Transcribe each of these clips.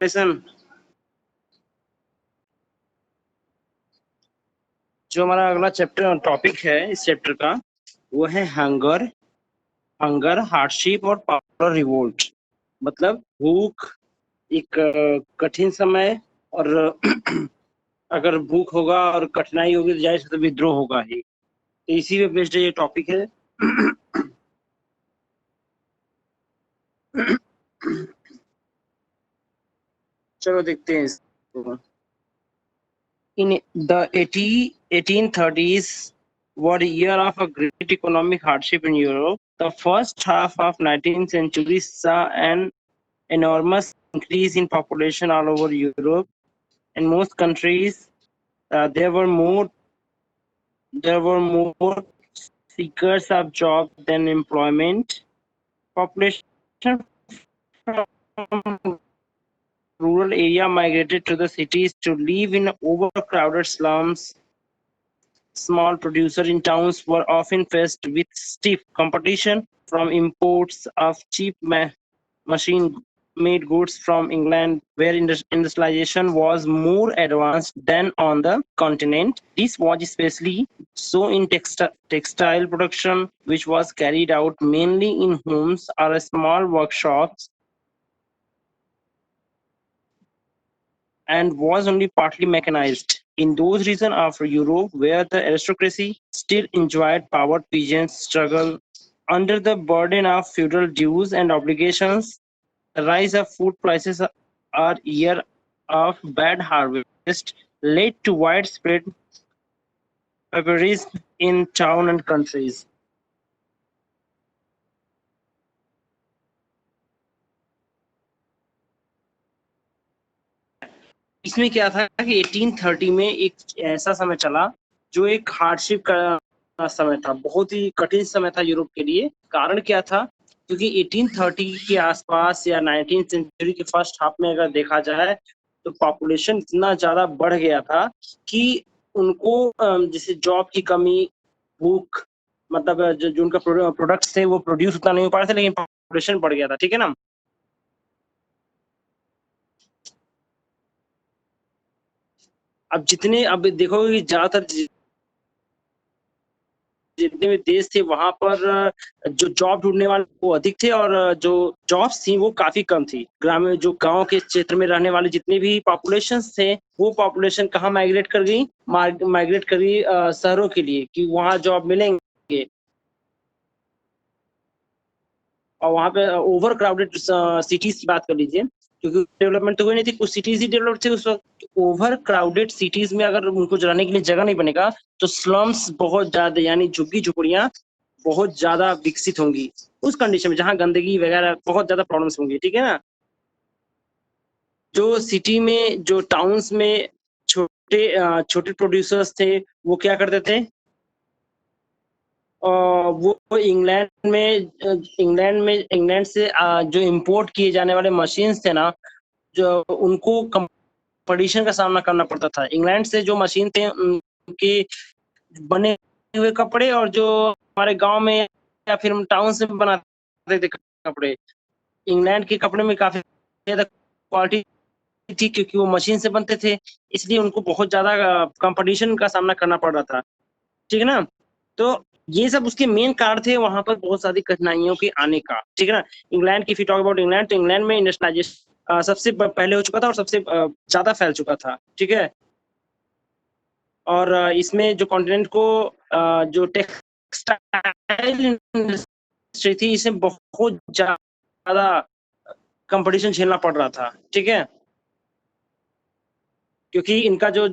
Lesson जो हमारा अगला चैप्टर टॉपिक है इस चैप्टर का वो है हंगर हार्डशिप और पॉपुलर रिवोल्ट। मतलब भूख, एक कठिन समय, और अगर भूख होगा और कठिनाई होगी तो जाहिर से तो विद्रोह होगा ही। तो इसी पे बेस्ड ये टॉपिक है। चलो देखते हैं इसको। In the 1830s were a year of a great economic hardship in Europe. The first half of 19th century saw an enormous increase in population all over Europe. In most countries, there were more seekers of jobs than employment. Population from rural area migrated to the cities to live in overcrowded slums. Small producers in towns were often faced with stiff competition from imports of cheap machine-made goods from England, where industrialization was more advanced than on the continent. This was especially so in textile production, which was carried out mainly in homes or small workshops, and was only partly mechanized. In those regions of Europe where the aristocracy still enjoyed power, peasants struggled under the burden of feudal dues and obligations. The rise of food prices or year of bad harvest led to widespread pauperism in town and countries. इसमें क्या था कि 1830 में एक ऐसा समय चला जो एक हार्डशिप का समय था, बहुत ही कठिन समय था यूरोप के लिए। कारण क्या था? क्योंकि 1830 के आसपास या 19th सेंचुरी के फर्स्ट हाफ में अगर देखा जाए तो पॉपुलेशन इतना ज्यादा बढ़ गया था कि उनको जैसे जॉब की कमी, भूख, मतलब जो उनका प्रोडक्ट्स थे वो प्रोड्यूस उतना नहीं हो पा रहे थे, लेकिन पॉपुलेशन बढ़ गया था। ठीक है ना? अब देखोगे कि ज्यादातर जितने भी देश थे वहां पर जो जॉब ढूंढने वाले वो अधिक थे, और जो जॉब्स थी वो काफी कम थी। ग्रामीण जो गांव के क्षेत्र में रहने वाले जितने भी पॉपुलेशन थे वो पॉपुलेशन कहाँ माइग्रेट कर गई? माइग्रेट कर गई शहरों के लिए कि वहां जॉब मिलेंगे। और वहां पे ओवर क्राउडेड सिटीज की बात कर लीजिए, क्योंकि डेवलपमेंट तो हुई नहीं थी, कुछ सिटीज ही डेवलप थे उस वक्त। ओवर क्राउडेड सिटीज में अगर उनको रहने के लिए जगह नहीं बनेगा तो स्लम्स बहुत ज्यादा, यानी झुग्गी झुपड़ियां बहुत ज्यादा विकसित होंगी उस कंडीशन में जहां गंदगी वगैरह बहुत ज्यादा प्रॉब्लम्स होंगी। ठीक है ना? जो सिटी में, जो टाउन्स में छोटे प्रोड्यूसर्स थे वो क्या करते थे? वो इंग्लैंड से जो इंपोर्ट किए जाने वाले मशीन्स थे ना, जो उनको कंपटीशन का सामना करना पड़ता था। इंग्लैंड से जो मशीन थे उनके बने हुए कपड़े, और जो हमारे गांव में या फिर टाउन से बनाते थे कपड़े, इंग्लैंड के कपड़े में काफी ज्यादा क्वालिटी थी क्योंकि वो मशीन से बनते थे, इसलिए उनको बहुत ज्यादा कंपटीशन का सामना करना पड़ रहा था। ठीक है ना? तो ये सब उसके मेन कारण थे वहां पर बहुत सारी कठिनाइयों के आने का। ठीक है ना? इंग्लैंड की, टॉक अबाउट इंग्लैंड, तो इंग्लैंड में इंडस्ट्रियलाइजेशन सबसे पहले हो चुका था और सबसे ज्यादा फैल चुका था। ठीक है? और इसमें जो कॉन्टिनेंट को जो टेक्सटाइल इंडस्ट्री थी, इसमें बहुत ज्यादा कंपटीशन झेलना पड़ रहा था। ठीक है? क्योंकि इनका जो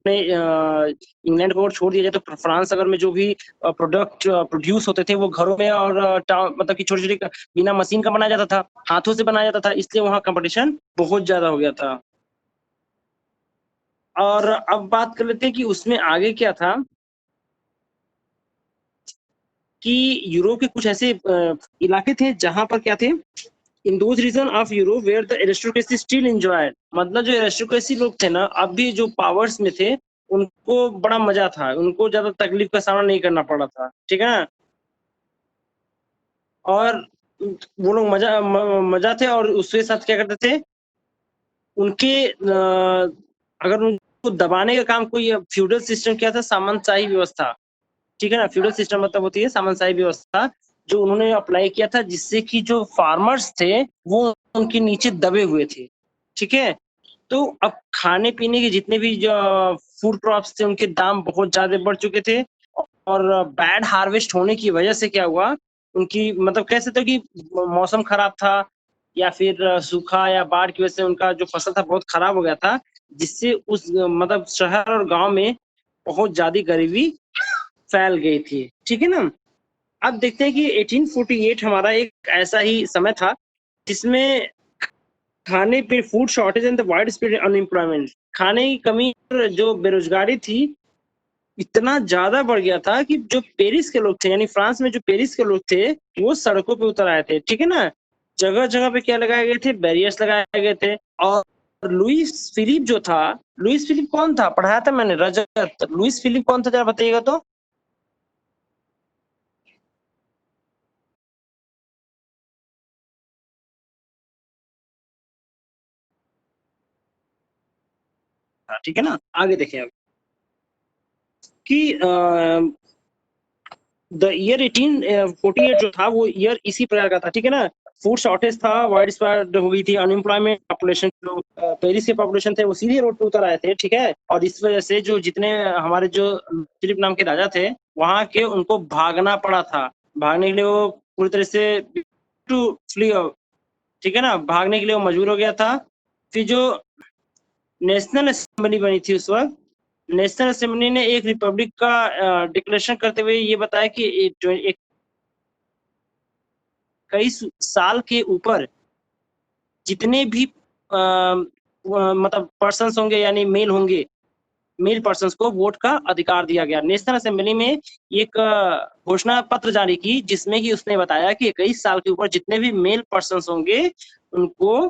इंग्लैंड को छोड़ दिया जाए तो फ्रांस अगर में जो भी प्रोडक्ट प्रोड्यूस होते थे वो घरों में और मतलब कि छोटी छोटी बिना मशीन का बनाया जाता था, हाथों से बनाया जाता था, इसलिए वहाँ कंपटीशन बहुत ज्यादा हो गया था। और अब बात कर लेते हैं कि उसमें आगे क्या था कि यूरोप के कुछ ऐसे इलाके थे जहां पर क्या थे, in those regions of Europe where the aristocracy still enjoyed. मतलब जो एरिस्टोक्रेसी लोग थे ना, अब भी जो पावर्स में थे, उनको बड़ा मजा था, उनको ज्यादा तकलीफ का सामना नहीं करना पड़ा था। ठीक है ना? और वो लोग मजा थे, और उसके साथ क्या करते थे? उनके अगर उनको दबाने का काम कोई फ्यूडल सिस्टम किया था, सामंतशाही व्यवस्था, ठीक है ना? फ्यूडल सिस्टम मतलब होती है सामंतशाही व्यवस्था, जो उन्होंने अप्लाई किया था, जिससे कि जो फार्मर्स थे, वो उनके नीचे दबे हुए थे, ठीक है? तो अब खाने-पीने के जितने भी जो फूड क्रॉप्स थे, उनके दाम बहुत ज़्यादा बढ़ चुके थे और बैड हार्वेस्ट होने की वजह से क्या हुआ, उनकी मतलब कह सकते हो कि मौसम खराब था या फिर सूखा या बाढ़ की वजह से उनका जो फसल था बहुत खराब हो गया था, जिससे उस मतलब शहर और गाँव में बहुत ज़्यादा गरीबी फैल गई थी, ठीक है ना? अब देखते हैं कि 1848 हमारा एक ऐसा ही समय था, जिसमें खाने पे food shortage and the wide spread unemployment, खाने की कमी और जो बेरोज़गारी थी, इतना ज़्यादा बढ़ गया था कि जो पेरिस के लोग थे, यानी फ्रांस में जो पेरिस के लोग थे, वो सड़कों पे उतर आए थे, ठीक है ना? जगह-जगह पे क्या लगाए गए थे? बैरियर्स लगाए गए थे और लुईस फिलिप जो था, लुईस फिलिप कौन था? पढ़ाया था मैंने, रजत। लुईस फिलिप कौन था ज़रा बताइएगा तो? हाँ, ठीक है ना? आगे देखिए आप कि द ईयर 1848 जो था वो ईयर इसी प्रकार का था, ठीक है ना? फूड शॉर्टेज था, वाइड स्प्रेड हो गई थी, अनएम्प्लॉयमेंट, पॉपुलेशन जो पेरिस के पॉपुलेशन थे वो सीधे रोड पे उतर आए थे, ठीक है? और इस वजह से जो जितने हमारे जो फिलिप नाम के राजा थे, वहाँ के उनको भागना पड़ा था। भागने के लिए वो पूरी तरह से टू फ्ली ठीक है ना? भागने के लिए वो मजबूर हो गया था। फिर जो नेशनल असेंबली बनी थी उस वक़्त, नेशनल असेंबली ने एक रिपब्लिक का डिक्लेरेशन करते हुए ये बताया कि जो 21 साल के ऊपर जितने भी मतलब पर्सन्स होंगे यानी मेल होंगे, मेल पर्सन्स को वोट का अधिकार दिया गया। नेशनल असेंबली में एक घोषणा पत्र जारी की जिसमें कि उसने बताया कि 21 साल के ऊपर जितने भी मेल पर्सन्स होंगे, उनको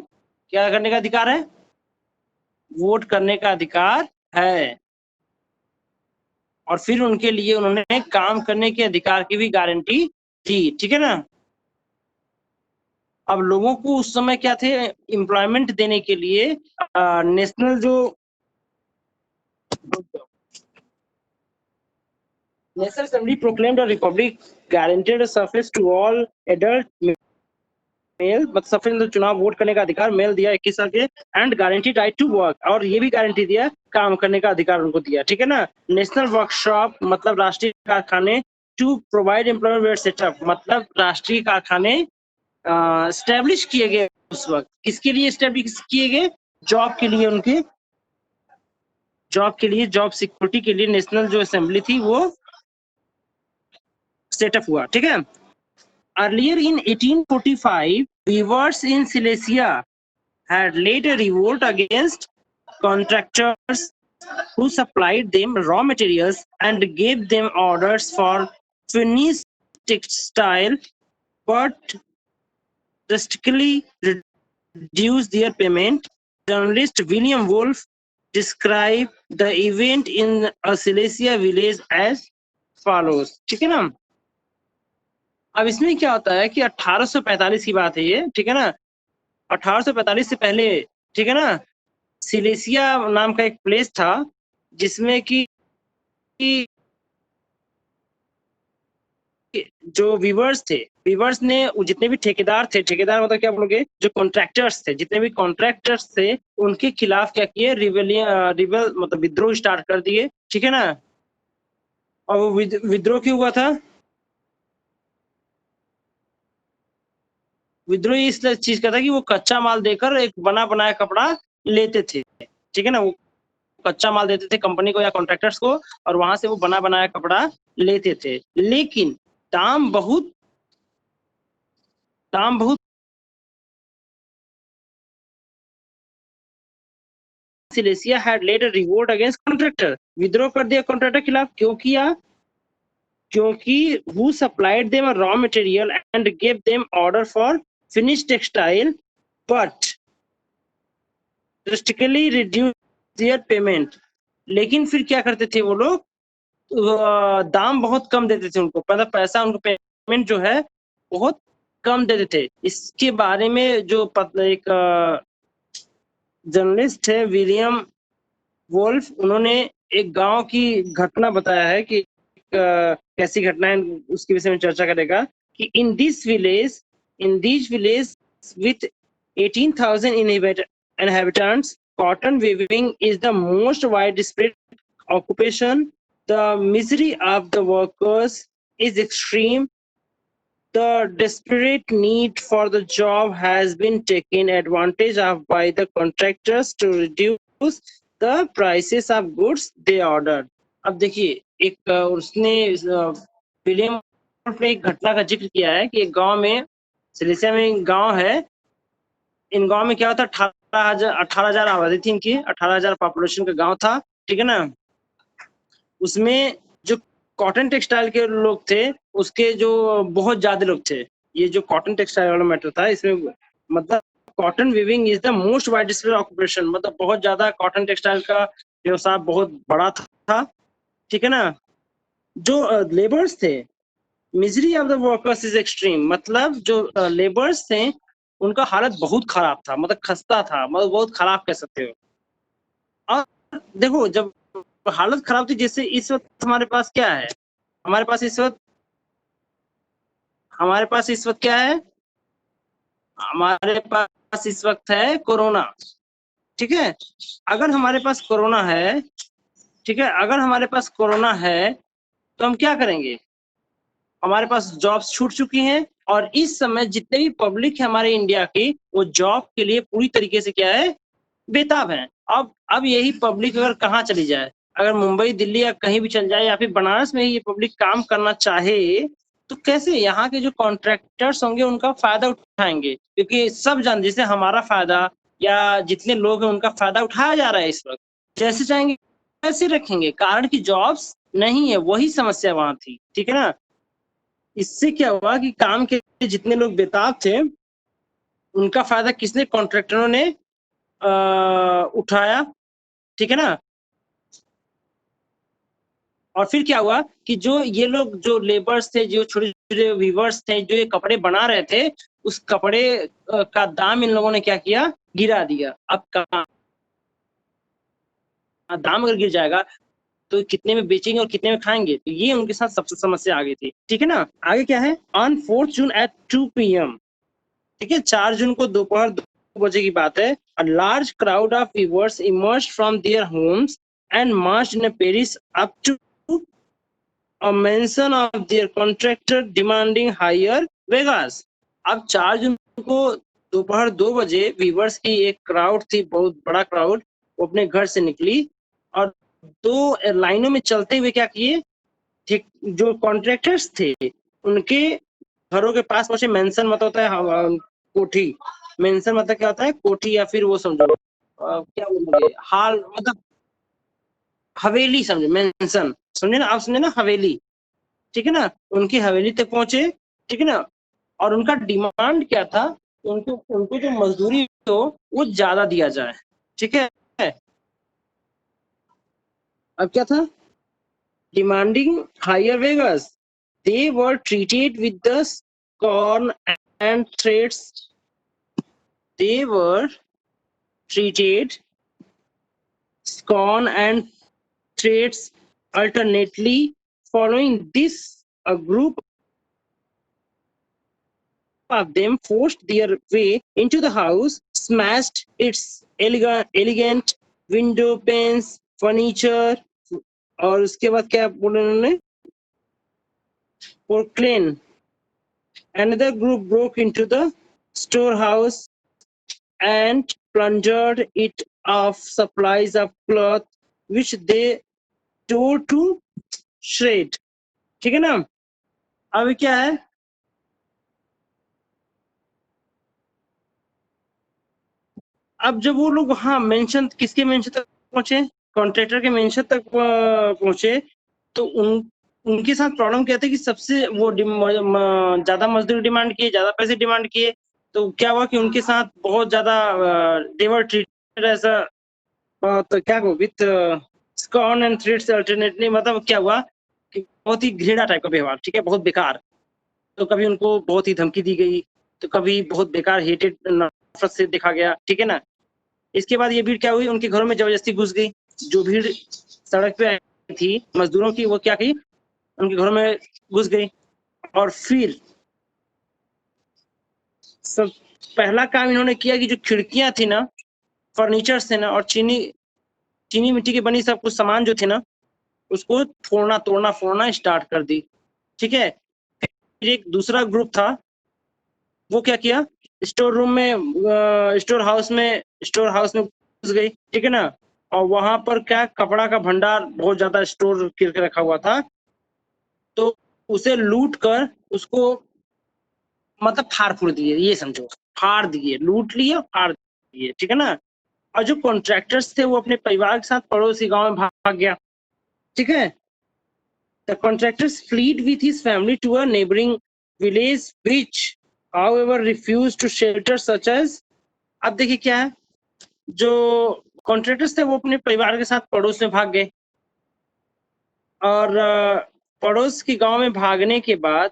क्या करने का अधिकार है? वोट करने का अधिकार है। और फिर उनके लिए उन्होंने काम करने के अधिकार की भी गारंटी दी, ठीक है ना? अब लोगों को उस समय क्या थे एम्प्लॉयमेंट देने के लिए नेशनल जो national assembly proclaimed a republic guaranteed a suffrage to all adult male मतलब सफेद मतलब चुनाव वोट करने का अधिकार मेल दिया 21 साल के and guarantee right to work और ये भी गारंटी दिया काम करने का अधिकार उनको दिया ठीक है ना नेशनल वर्कशॉप मतलब राष्ट्रीय कारखाने टू प्रोवाइड एम्प्लॉयमेंट सेटअप मतलब राष्ट्रीय कारखाने स्टैब्लिश किए गए उस वक्त किसके लिए स्टैब्लिश किए गए जॉब के लिए उनके जॉब के लिए जॉब सिक्योरिटी के लिए नेशनल जो असेंबली थी वो सेटअप हुआ ठीक है earlier in 1845 weavers in Silesia had led a revolt against contractors who supplied them raw materials and gave them orders for finished textile but drastically reduced their payment. Journalist William Wolfe described the event in a Silesia village as follows. ठीक है ना अब इसमें क्या होता है कि 1845 की बात है ये ठीक है ना 1845 से पहले ठीक है ना सिलेसिया नाम का एक प्लेस था जिसमें कि जो वीवर्स थे वीवर्स ने जितने भी ठेकेदार थे ठेकेदार मतलब क्या बोलोगे जो कॉन्ट्रैक्टर्स थे जितने भी कॉन्ट्रैक्टर्स थे उनके खिलाफ क्या किए रिबल मतलब विद्रोह स्टार्ट कर दिए ठीक है ना और वो विद्रोह क्यों हुआ था विद्रोह इस चीज का था कि वो कच्चा माल देकर एक बना बनाया कपड़ा लेते थे ठीक है ना वो कच्चा माल देते थे कंपनी को या कॉन्ट्रैक्टर्स को और वहां से वो बना बनाया कपड़ा लेते थे लेकिन दाम बहुत दाम बहुत Silesia had led a revolt against contractor विद्रोह कर दिया कॉन्ट्रैक्टर के खिलाफ क्यों किया क्योंकि who supplied them a raw material and gave them order for finished textile but drastically reduced their payment लेकिन फिर क्या करते थे वो लोग दाम बहुत कम देते थे उनको मतलब पैसा उनको पेमेंट जो है बहुत कम देते थे इसके बारे में जो एक जर्नलिस्ट है विलियम वोल्फ, उन्होंने एक गांव की घटना बताया है कि कैसी घटना है, उसके विषय में चर्चा करेगा कि in this village with 18,000 inhabitants, cotton weaving is the most widespread occupation. The misery of the workers is extreme. The desperate need for the job has been taken advantage of by the contractors to reduce the prices of goods they ordered. अब देखिए, एक उसने William ने एक घटना का जिक्र किया है कि एक गांव में, सिलेसिया में एक गांव है, इन गांव में क्या होता, 18,000 आबादी थी इनकी, 18,000 पॉपुलेशन का गांव था, ठीक है ना। उसमें जो कॉटन टेक्सटाइल के लोग थे, उसके जो बहुत ज्यादा लोग थे। ये जो कॉटन टेक्सटाइल वाला मैटर था, इसमें मतलब cotton weaving is the most wide display occupation, मतलब बहुत ज्यादा कॉटन टेक्सटाइल का व्यवसाय बहुत बड़ा था, ठीक है ना। जो लेबर्स थे, misery of the workers is extreme, मतलब जो लेबर्स थे उनका हालत बहुत खराब था, मतलब खस्ता था, मतलब बहुत खराब कह सकते हो। और देखो, जब हालत खराब थी, जैसे इस वक्त हमारे पास क्या है, हमारे पास इस वक्त क्या है, हमारे पास इस वक्त है कोरोना, ठीक है। अगर हमारे पास कोरोना है, ठीक है, अगर हमारे पास कोरोना है तो हम क्या करेंगे, हमारे पास जॉब्स छूट चुकी हैं, और इस समय जितने भी पब्लिक है हमारे इंडिया की, वो जॉब के लिए पूरी तरीके से क्या है, बेताब है। अब यही पब्लिक अगर कहाँ चली जाए, अगर मुंबई, दिल्ली या कहीं भी चल जाए, या फिर बनारस में ही ये पब्लिक काम करना चाहे, तो कैसे यहाँ के जो कॉन्ट्रैक्टर्स होंगे उनका फायदा उठाएंगे, क्योंकि सब जान, जैसे हमारा फायदा या जितने लोग हैं उनका फायदा उठाया जा रहा है इस वक्त, जैसे चाहेंगे कैसे रखेंगे, कारण की जॉब्स नहीं है, वही समस्या वहां थी, ठीक है ना। इससे क्या हुआ कि काम के जितने लोग बेताब थे, उनका फायदा किसने, कॉन्ट्रैक्टरों ने उठाया, ठीक है ना। और फिर क्या हुआ कि जो ये लोग, जो लेबर्स थे, जो छोटे छोटे वीवर्स थे, जो ये कपड़े बना रहे थे, उस कपड़े का दाम इन लोगों ने क्या किया, गिरा दिया। अब दाम अगर गिर जाएगा तो कितने में बेचेंगे और कितने में खाएंगे, तो ये उनके साथ सबसे समस्या आ गई थी, ठीक है ना। आगे क्या है, ऑन 4 जून एट 2 PM, ठीक है, 4 जून को दोपहर 2 बजे की बात है, a large crowd of weavers emerged from their homes and marched in Paris up to a mention of their contractor demanding higher wages. अब 4 जून को दोपहर 2 बजे वीवर्स की एक क्राउड थी, बहुत बड़ा क्राउड, वो अपने घर से निकली और 2 लाइनों में चलते हुए क्या किए, ठीक, जो कॉन्ट्रैक्टर्स थे उनके घरों के पास पहुंचे। मेंशन मतलब होता है कोठी, मेंशन मतलब क्या होता है, कोठी, या फिर वो समझो क्या बोलोगे, हाल, मतलब हवेली समझो, मेंशन समझे ना आप, समझे ना, हवेली, ठीक है ना। उनकी हवेली तक पहुंचे, ठीक है ना। और उनका डिमांड क्या था, उनको उनको जो मजदूरी हो वो ज्यादा दिया जाए, ठीक है। अब क्या था, demanding higher wages, they were treated with the scorn and threats. They were treated scorn and threats alternately. Following this, a group of them forced their way into the house, smashed its elegant window panes, furniture, और उसके बाद क्या बोले उन्होंने, porcelain. Another group broke into the storehouse and plundered it of supplies of cloth which they tore to shred, ठीक है ना। अब क्या है, अब जब वो लोग, हाँ, मेंशन, किसके मेंशन तक पहुंचे, कॉन्ट्रैक्टर के मेंशन तक पहुंचे, तो उनके साथ प्रॉब्लम क्या था कि सबसे वो ज्यादा मजदूरी डिमांड किए, ज्यादा पैसे डिमांड किए, तो क्या हुआ कि उनके साथ बहुत ज्यादा देवर ट्रीटेड एज अ, तो क्या विथ स्कॉन एंड थ्रेट्स अल्टरनेटली, मतलब क्या हुआ कि बहुत ही घृणा टाइप का व्यवहार, ठीक है, बहुत बेकार। तो कभी उनको बहुत ही धमकी दी गई, तो कभी बहुत बेकार हेटेड नफरत से देखा गया, ठीक है ना। इसके बाद ये भीड़ क्या हुई, उनके घरों में जबरदस्ती घुस गई। जो भीड़ सड़क पे आई थी मजदूरों की, वो क्या की, उनके घरों में घुस गई। और फिर सब पहला काम इन्होंने किया कि जो खिड़कियां थी ना, फर्नीचर थे ना, और चीनी मिट्टी की बनी सब कुछ सामान जो थे ना, उसको फोड़ना स्टार्ट कर दी। ठीक है। फिर एक दूसरा ग्रुप था, वो क्या किया, स्टोर हाउस में घुस गई। ठीक है ना। और वहां पर क्या, कपड़ा का भंडार बहुत ज्यादा स्टोर करके रखा हुआ था, तो उसे लूट कर उसको मतलब फाड़ फूड़ दिए, ये समझो, फाड़ दिए, लूट लिए, फाड़ दिए। ठीक है ना। और जो कॉन्ट्रैक्टर्स थे वो अपने परिवार के साथ पड़ोसी गांव में भाग गया। ठीक है। The contractors fled with his family to a neighboring village which however refused to shelter such as। अब देखिए क्या है, जो कॉन्ट्रैक्टर्स थे वो अपने परिवार के साथ पड़ोस में भाग गए, और पड़ोस के गांव में भागने के बाद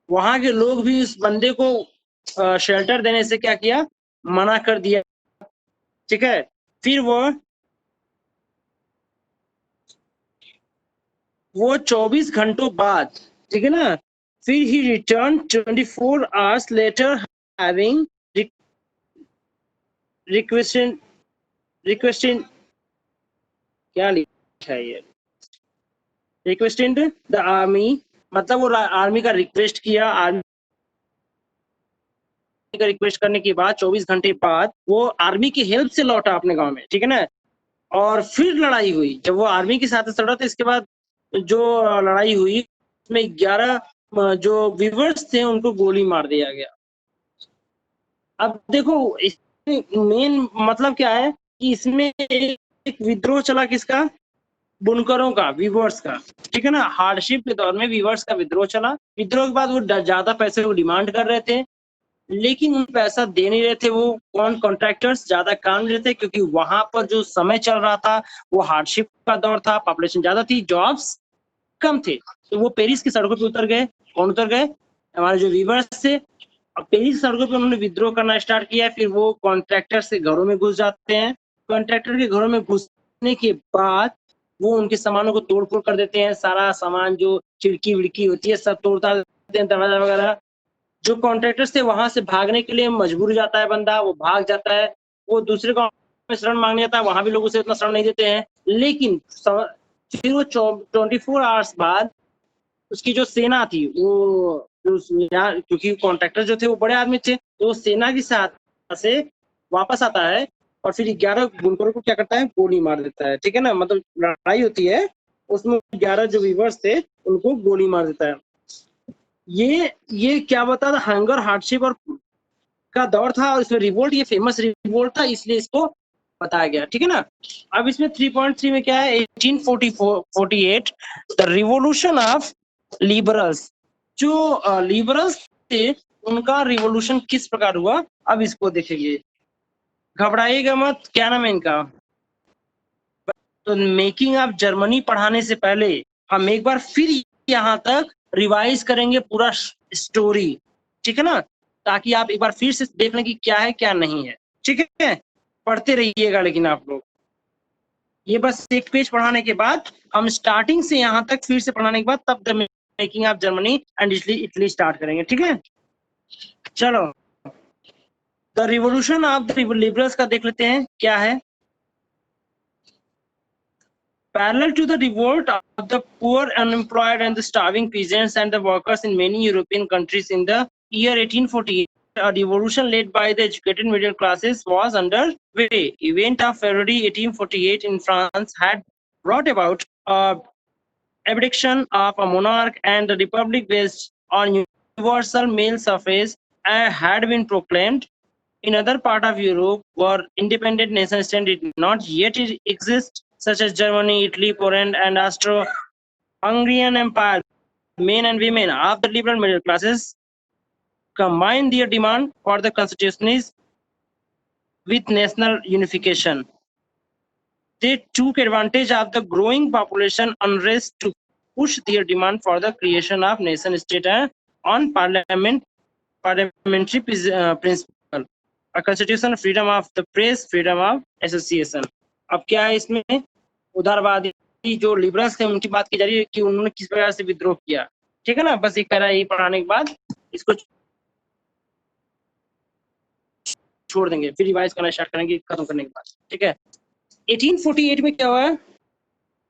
वहां के लोग भी उस बंदे को शेल्टर देने से क्या किया, मना कर दिया। ठीक है। फिर वो 24 घंटों बाद, ठीक है ना, फिर ही return 24 hours later having requested क्या लिखा है ये, रिक्वेस्टेड द आर्मी, मतलब वो आर्मी का रिक्वेस्ट किया। आर्मी का रिक्वेस्ट करने के बाद 24 घंटे बाद वो आर्मी की हेल्प से लौटा अपने गांव में। ठीक है ना। और फिर लड़ाई हुई, जब वो आर्मी के साथ लड़ा था, इसके बाद जो लड़ाई हुई उसमें 11 जो वीवर्स थे उनको गोली मार दिया गया। अब देखो इसमें मेन मतलब क्या है कि इसमें एक विद्रोह चला, किसका, बुनकरों का, वीवर्स का। ठीक है ना। हार्डशिप के दौर में वीवर्स का विद्रोह चला। विद्रोह के बाद वो ज्यादा पैसे को डिमांड कर रहे थे, लेकिन उन पैसा दे नहीं रहे थे। वो कौन, कॉन्ट्रैक्टर्स ज्यादा काम नहीं रहे थे, क्योंकि वहां पर जो समय चल रहा था वो हार्डशिप का दौर था, पॉपुलेशन ज्यादा थी, जॉब्स कम थे। तो वो पेरिस की सड़कों पे उतर गए। कौन उतर गए, हमारे जो वीवर्स थे। अब पेरिस सड़कों पे उन्होंने विद्रोह करना स्टार्ट किया। फिर वो कॉन्ट्रैक्टर के घरों में घुस जाते हैं। कॉन्ट्रैक्टर के घरों में घुसने के बाद वो उनके सामानों को तोड़ फोड़ कर देते हैं। सारा सामान जो खिड़की विड़की होती है सब तोड़ता देते हैं, दरवाजा वगैरह। जो कॉन्ट्रैक्टर्स थे वहां से भागने के लिए मजबूर हो जाता है बंदा, वो भाग जाता है। वो दूसरे गांव में शरण मांगने जाता है, वहां भी लोग उसे उतना शरण नहीं देते हैं। लेकिन फिर वो 24 आवर्स बाद उसकी जो सेना थी, वो क्योंकि कॉन्ट्रैक्टर जो थे वो बड़े आदमी थे, तो वो सेना की सहायता से वापस आता है, और फिर 11 बुनकरों को क्या करता है, गोली मार देता है। ठीक है ना। मतलब लड़ाई होती है, उसमें 11 जो वीवर्स थे उनको गोली मार देता है। ये क्या बता था, हंगर, हार्डशिप और का दौर था, और इसमें रिवोल्ट, ये फेमस रिवोल्ट था, इसलिए इसको बताया गया। ठीक है ना। अब इसमें 3.3 में क्या है, 1848 द रिवोल्यूशन ऑफ लिबरल्स। जो लिबरल्स थे उनका रिवोल्यूशन किस प्रकार हुआ, अब इसको देखेंगे। घबराइएगा मत, क्या नाम है इनका। तो मेकिंग ऑफ जर्मनी पढ़ाने से पहले हम एक बार फिर यहाँ तक रिवाइज करेंगे पूरा स्टोरी। ठीक है ना, ताकि आप एक बार फिर से देख लें कि क्या है क्या नहीं है। ठीक है, पढ़ते रहिएगा लेकिन आप लोग। ये बस एक पेज पढ़ाने के बाद हम स्टार्टिंग से यहाँ तक फिर से पढ़ाने के बाद तब the making of Germany and Italy start करेंगे। ठीक है, चलो the revolution of the liberals का देख लेते हैं क्या है। Parallel to the revolt of the poor, unemployed, and the starving peasants and the workers in many European countries in the year 1848, a revolution led by the educated middle classes was underway. Event of February 1848 in France had brought about a abdication of a monarch, and the republic based on universal male suffrage had been proclaimed. In other parts of Europe, where independent nation-states did not yet exist, such as Germany, Italy, Poland, and Austro-Hungarian Empire, men and women of the liberal middle classes combined their demand for the constitutions with national unification. They took advantage of the growing population unrest to push their demand for the creation of nation-state on parliament parliamentary principle, a constitution, freedom of the press, freedom of association. अब क्या है इसमें, उदारवादी जो liberals थे उनकी बात की जा रही है कि उन्होंने किस प्रकार से विद्रोह किया, ठीक है ना। बस एक पैरा यही पढ़ाने के बाद इसको छोड़ देंगे, फिर रिवाइज करना स्टार्ट करेंगे खत्म करने के बाद, ठीक है। 1848 में क्या हुआ,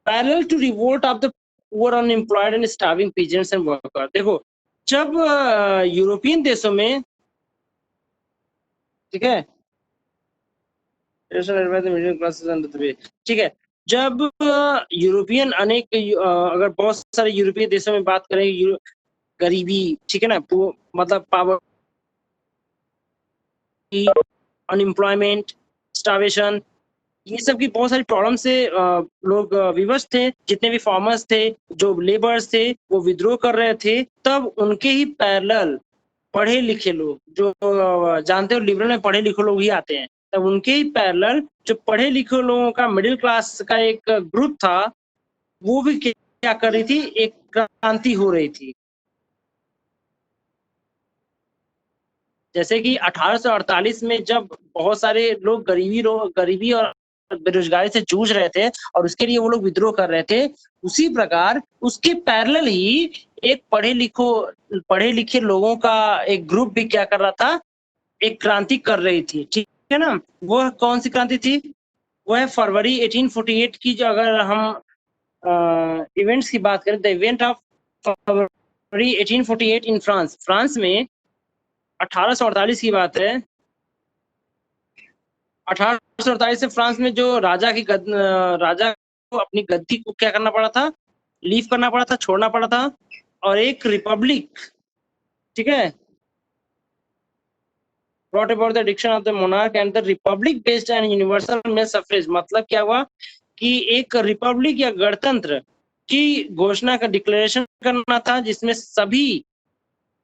parallel to revolt of the poor unemployed and starving peasants and worker. देखो जब यूरोपियन देशों में, ठीक है, ठीक है, जब यूरोपियन अनेक अगर बहुत सारे यूरोपीय देशों में बात करें, गरीबी, ठीक है ना, मतलब पावर्टी, अनएम्प्लॉयमेंट, स्टार्वेशन, ये सब की बहुत सारी प्रॉब्लम से लोग विवश थे। जितने भी फार्मर्स थे, जो लेबर्स थे, वो विद्रोह कर रहे थे। तब उनके ही पैरेलल पढ़े लिखे लोग, जो जानते हो लिबरल में पढ़े लिखे लोग ही आते हैं, तब उनके ही पैरेलल जो पढ़े लिखे लोगों का मिडिल क्लास का एक ग्रुप था, वो भी क्या कर रही थी, एक क्रांति हो रही थी। जैसे कि 1848 में जब बहुत सारे लोग गरीबी और बेरोजगारी से जूझ रहे थे और उसके लिए वो लोग विद्रोह कर रहे थे, उसी प्रकार उसके पैरेलल ही एक पढ़े लिखे लोगों का एक ग्रुप भी क्या कर रहा था, एक क्रांति कर रही थी, ठीक है ना। वो कौन सी क्रांति थी, वो है फरवरी 1848 की। जो अगर हम इवेंट्स की बात करें, the event of February 1848 in France में 1848 की बात है। 1848 से फ्रांस में जो राजा को अपनी गद्दी को क्या करना पड़ा था, लीव करना पड़ा था, छोड़ना पड़ा था, और एक रिपब्लिक, ठीक है, brought about the addiction of the monarch and the republic based and universal male suffrage। मतलब क्या हुआ कि एक रिपब्लिक या गणतंत्र की घोषणा का डिक्लेरेशन करना था, जिसमें सभी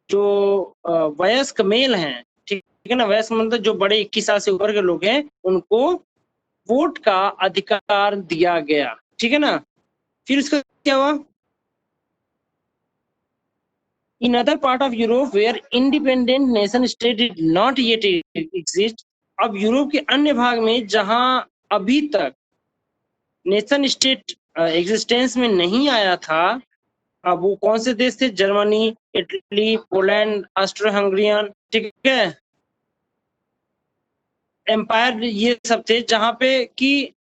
जो वयस्क मेल हैं, ठीक है ना, वयस्क मतलब जो बड़े 21 साल से ऊपर के लोग हैं, उनको वोट का अधिकार दिया गया, ठीक है ना। फिर उसका क्या हुआ, in other part of Europe where independent nation state did not yet exist। अब यूरोप के अन्य भाग में जहां अभी तक नेशन स्टेट एग्जिस्टेंस में नहीं आया था, अब वो कौन से देश थे, Germany, Italy, Poland, Austro Hungarian, ठीक है, एम्पायर, ये सब थे जहां पे कि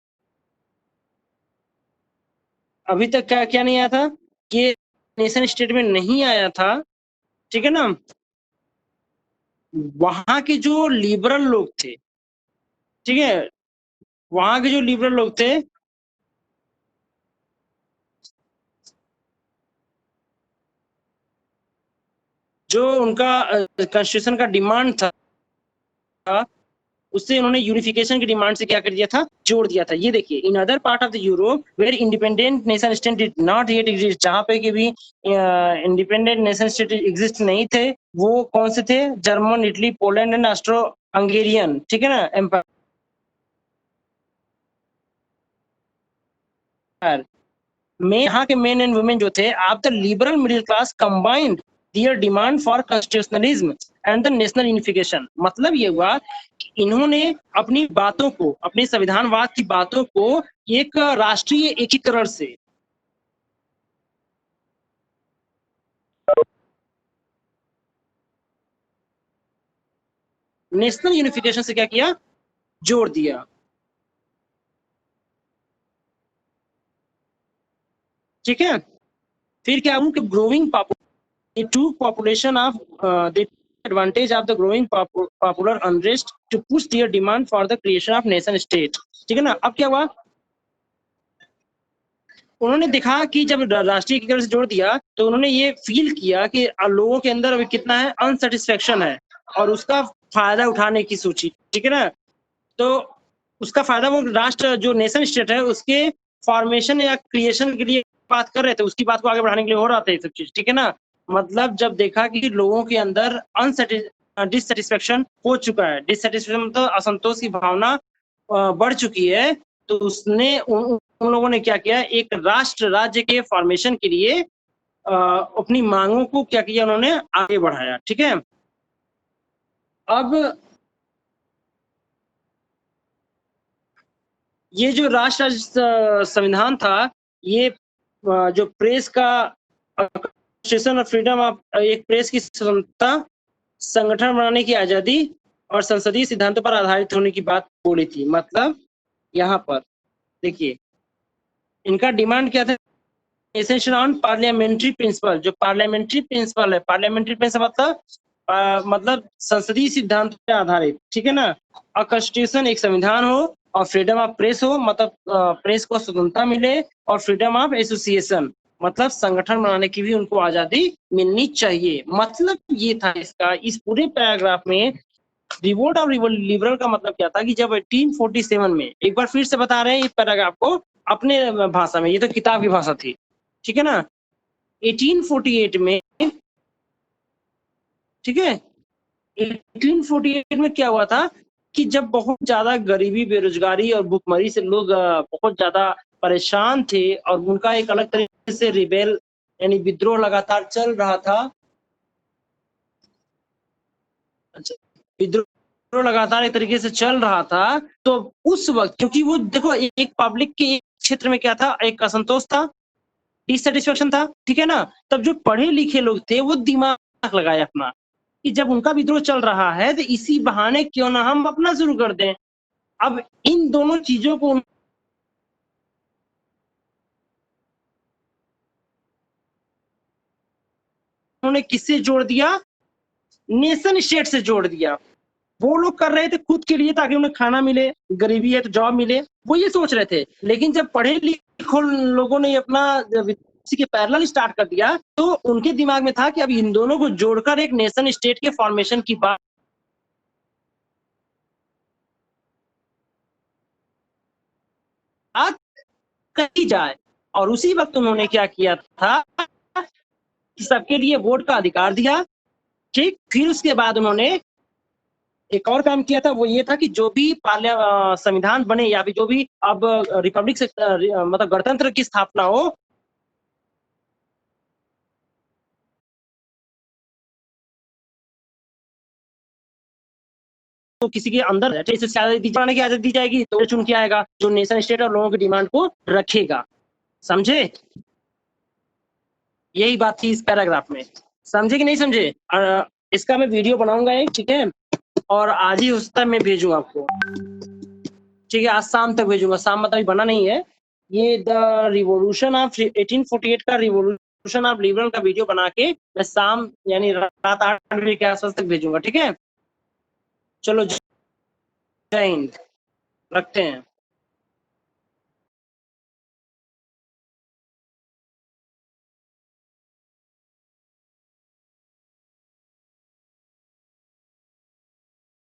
अभी तक क्या क्या नहीं आया था, कि नेशन स्टेट में नहीं आया था, ठीक है ना। वहां के जो लिबरल लोग थे, ठीक है, वहां के जो लिबरल लोग थे, जो उनका कॉन्स्टिट्यूशन का डिमांड था, उससे उन्होंने यूनिफिकेशन की डिमांड से क्या कर दिया था, जोड़ दिया था। ये देखिए, in other part of the Europe where independent nation state did not yet exist, जहां पे कि भी इंडिपेंडेंट नेशन स्टेट एग्जिस्ट नहीं थे, वो कौन से थे, German, Italy, Poland and Austro Hungarian, ठीक है ना, एम्पायर में यहाँ के मेन एंड वुमेन जो थे, आप the liberal middle class combined their demand for constitutionalism and the national unification. मतलब ये हुआ कि इन्होंने अपनी बातों को, अपनी संविधानवाद की बातों को एक राष्ट्रीय एकीकरण से, नेशनल यूनिफिकेशन से क्या किया, जोड़ दिया, ठीक है। फिर क्या हुआ कि growing population of the advantage of the growing popular unrest to push their demand for the creation of nation state, ठीक है ना। अब क्या हुआ, उन्होंने देखा कि जब राष्ट्रीय एकीकरण से जोड़ दिया, तो उन्होंने ये फील किया कि लोगों के अंदर अभी कितना है, अनसेटिस्फेक्शन है, और उसका फायदा उठाने की सोची, ठीक है ना। तो उसका फायदा वो राष्ट्र, जो नेशन स्टेट है, उसके फॉर्मेशन या क्रिएशन के लिए बात कर रहे थे, उसकी बात को आगे बढ़ाने के लिए हो रहा था ये सब चीज, ठीक है ना। मतलब जब देखा कि लोगों के अंदर डिससेटिस्फेक्शन हो चुका है, डिससेटिस्फेक्शन मतलब असंतोष की भावना बढ़ चुकी है, तो उसने उन लोगों ने क्या किया, एक राष्ट्र राज्य के फॉर्मेशन के लिए अपनी मांगों को क्या किया, उन्होंने आगे बढ़ाया, ठीक है। अब ये जो राष्ट्र संविधान था, ये जो प्रेस का कॉन्स्टिट्यूशन ऑफ फ्रीडम ऑफ एक प्रेस की स्वतंत्रता, संगठन बनाने की आजादी और संसदीय सिद्धांतों पर आधारित होने की बात बोली थी। मतलब यहाँ पर देखिए, इनका डिमांड क्या था? Essential on parliamentary principle. जो पार्लियामेंट्री प्रिंसिपल है, पार्लियामेंट्री प्रिंसिपल मतलब संसदीय सिद्धांत पे आधारित, ठीक है ना। और कॉन्स्टिट्यूशन एक संविधान हो, और फ्रीडम ऑफ प्रेस हो, मतलब प्रेस को स्वतंत्रता मिले, और फ्रीडम ऑफ एसोसिएशन, मतलब संगठन बनाने की भी उनको आजादी मिलनी चाहिए। मतलब ये था इसका, इस पूरे पैराग्राफ में रिवोल्ट ऑफ लिबरल का मतलब क्या था कि जब 1847 में, एक बार फिर से बता रहे हैं इस पैराग्राफ को अपने भाषा में, ये तो किताब की भाषा थी, ठीक है ना। 1848 में, ठीक है, 1848 में क्या हुआ था कि जब बहुत ज्यादा गरीबी, बेरोजगारी और भूखमरी से लोग बहुत ज्यादा परेशान थे, और उनका एक अलग तरीके से रिबेल यानी विद्रोह लगातार चल रहा था। अच्छा, विद्रोह लगातार एक तरीके से चल रहा था, तो उस वक्त, क्योंकि वो देखो एक पब्लिक के क्षेत्र में क्या था, एक असंतोष था, डिससेटिस्फेक्शन था, ठीक है ना। तब जो पढ़े लिखे लोग थे वो दिमाग लगाए अपना कि जब उनका विद्रोह चल रहा है तो इसी बहाने क्यों ना हम अपना शुरू कर दें। अब इन दोनों चीजों को उन्होंने किससे जोड़ दिया? नेशन स्टेट से जोड़ दिया। वो लोग कर रहे थे खुद के लिए ताकि उन्हें खाना मिले, गरीबी है तो जॉब मिले, वो ये सोच रहे थे। लेकिन जब पढ़े लिखे लोगों ने अपना इसी के पैरेलल स्टार्ट कर दिया, तो उनके दिमाग में था कि अब इन दोनों को जोड़कर एक नेशन स्टेट के फॉर्मेशन की बात कही जाए। और उसी वक्त उन्होंने क्या किया था कि सबके लिए वोट का अधिकार दिया, ठीक। फिर उसके बाद उन्होंने एक और काम किया था, वो ये था कि जो भी संविधान बने, या फिर जो भी अब रिपब्लिक से मतलब गणतंत्र की स्थापना हो, तो किसी के अंदर बनाने की आजादी दी जाएगी, तो चुन के आएगा जो नेशन स्टेट और लोगों की डिमांड को रखेगा। समझे? यही बात थी इस पैराग्राफ में। समझे कि नहीं समझे? इसका मैं वीडियो बनाऊंगा एक, ठीक है, और आज ही उस तक मैं भेजूंगा आपको, ठीक है। आज शाम तक भेजूंगा, शाम मतलब बना नहीं है। ये द रिवोल्यूशन ऑफ 1848 का रिवोल्यूशन ऑफ लिबरल का वीडियो बना के मैं शाम यानी रात 8 बजे के आसपास तक भेजूंगा, ठीक है। चलो, जय हिंद, रखते हैं।